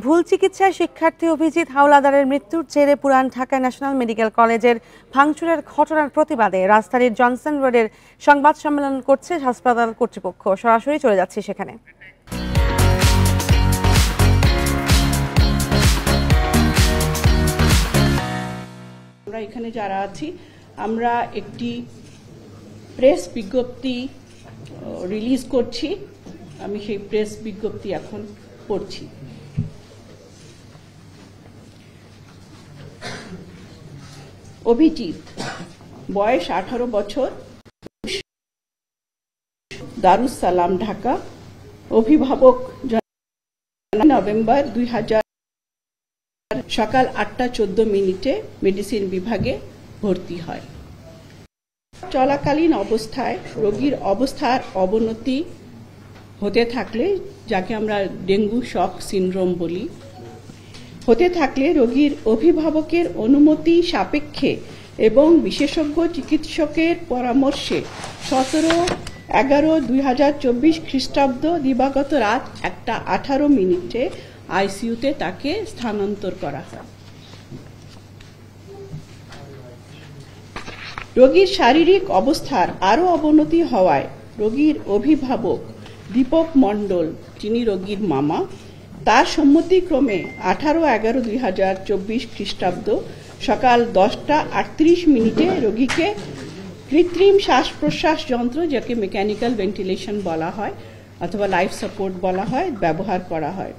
ভুল চিকিৎসায় শিক্ষার্থী অভিজিৎ হাওলাদারের মৃত্যুর জেরে পুরান ঢাকা ন্যাশনাল মেডিকেল কলেজের ভাঙচুরের ঘটনার প্রতিবাদে রাজধানীর জনসন রোডের সংবাদ সম্মেলন করছে হাসপাতাল কর্তৃপক্ষ। সরাসরি চলে যাচ্ছি সেখানে। আমরা এখানে যারা আছি আমরা একটি প্রেস বিজ্ঞপ্তি রিলিজ করছি। আমি সেই প্রেস বিজ্ঞপ্তি এখন পড়ছি। অভিজিৎ, বয়স 18 বছর, দারুস সালাম, ঢাকা। অভিভাবক নভেম্বর 2000 সকাল 8:14 মেডিসিন বিভাগে ভর্তি হয়। চলাকালীন অবস্থায় রোগীর অবস্থার অবনতি হতে থাকলে, যাকে আমরা ডেঙ্গু শক সিনড্রোম বলি, হতে থাকলে রোগীর অভিভাবকের অনুমতি সাপেক্ষে এবং বিশেষজ্ঞ চিকিৎসকের পরামর্শে 17/11/2024 খ্রিস্টাব্দ দিবাগত রাত 1:18 আইসিইউতে তাকে স্থানান্তর করা হয়। রোগীর শারীরিক অবস্থার আরও অবনতি হওয়ায় রোগীর অভিভাবক দীপক মণ্ডল, যিনি রোগীর মামা, তার সম্মতিক্রমে 18/11/2024 খ্রিস্টাব্দ সকাল 10:38 রোগীকে কৃত্রিম শ্বাস প্রশ্বাস যন্ত্র, যাকে মেকানিক্যাল ভেন্টিলেশন বলা হয় অথবা লাইফ সাপোর্ট বলা হয়, ব্যবহার করা হয়।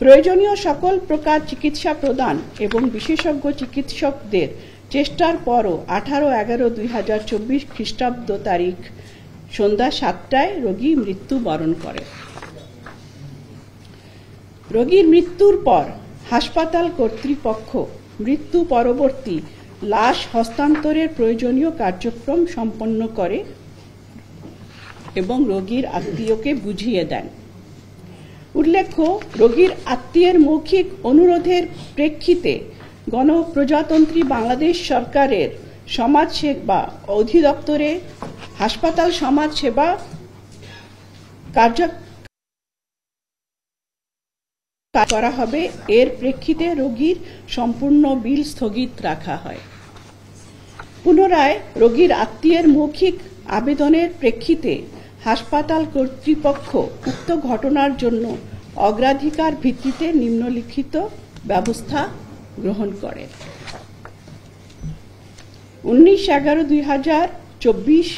প্রয়োজনীয় সকল প্রকার চিকিৎসা প্রদান এবং বিশেষজ্ঞ চিকিৎসকদের চেষ্টার পরও 18/11/2024 খ্রিস্টাব্দ তারিখ সন্ধ্যা 7টায় রোগী মৃত্যুবরণ করে। রোগীর মৃত্যুর পর হাসপাতাল কর্তৃপক্ষ মৃত্যু পরবর্তী লাশ হস্তান্তরের প্রয়োজনীয় কার্যক্রম সম্পন্ন করে এবং রোগীর আত্মীয়কে বুঝিয়ে দেন। উল্লেখ্য, রোগীর আত্মীয়ের মৌখিক অনুরোধের প্রেক্ষিতে গণপ্রজাতন্ত্রী বাংলাদেশ সরকারের সমাজসেবা অধিদপ্তরে হাসপাতাল সমাজ সেবা কার্য করা হবে। এর প্রেক্ষিতে রোগীর সম্পূর্ণ বিল স্থগিত রাখা হয়। পুনরায় রোগীর আত্মীয়ের মৌখিক আবেদনের প্রেক্ষিতে হাসপাতাল কর্তৃপক্ষ উক্ত ঘটনার জন্য অগ্রাধিকার ভিত্তিতে নিম্নলিখিত ব্যবস্থা গ্রহণ করে। 19/11/2024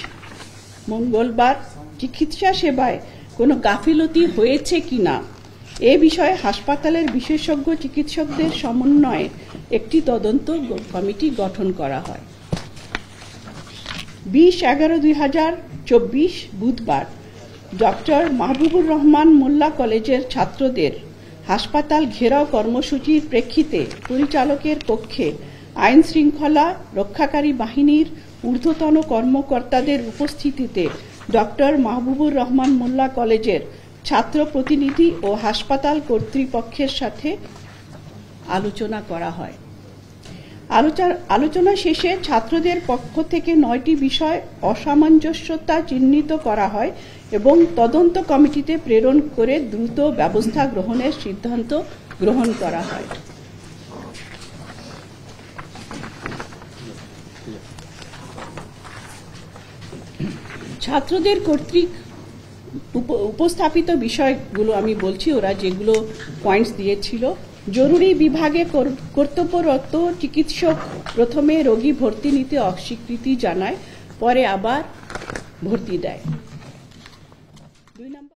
মঙ্গলবার চিকিৎসা সেবায় কোনো গাফিলতি হয়েছে কিনা এ বিষয়ে হাসপাতালের বিশেষজ্ঞ চিকিৎসকদের সমন্বয়ে একটি তদন্ত কমিটি গঠন করা হয়। 20/11/2024 বুধবার ডক্টর মাহবুবুর রহমান মোল্লা কলেজের ছাত্রদের হাসপাতাল ঘেরাও কর্মসূচির প্রেক্ষিতে পরিচালকের কক্ষে আইন শৃঙ্খলা রক্ষাকারী বাহিনীর ঊর্ধ্বতন কর্মকর্তাদের উপস্থিতিতে ডক্টর মাহবুবুর রহমান মোল্লা কলেজের ছাত্র প্রতিনিধি ও হাসপাতাল কর্তৃপক্ষের সাথে আলোচনা করা হয়। আলোচনা শেষে ছাত্রদের পক্ষ থেকে 9টি বিষয় অসামঞ্জস্যতা চিহ্নিত করা হয় এবং তদন্ত কমিটিতে প্রেরণ করে দ্রুত ব্যবস্থা গ্রহণের সিদ্ধান্ত গ্রহণ করা হয়। ছাত্রদের কর্তৃক উপস্থাপিত বিষয়গুলো আমি বলছি, ওরা যেগুলো পয়েন্টস দিয়েছিল। জরুরি বিভাগে কর্তব্যরত চিকিৎসক প্রথমে রোগী ভর্তি নিতে অস্বীকৃতি জানায়, পরে আবার ভর্তি দেয়। 2 নম্বর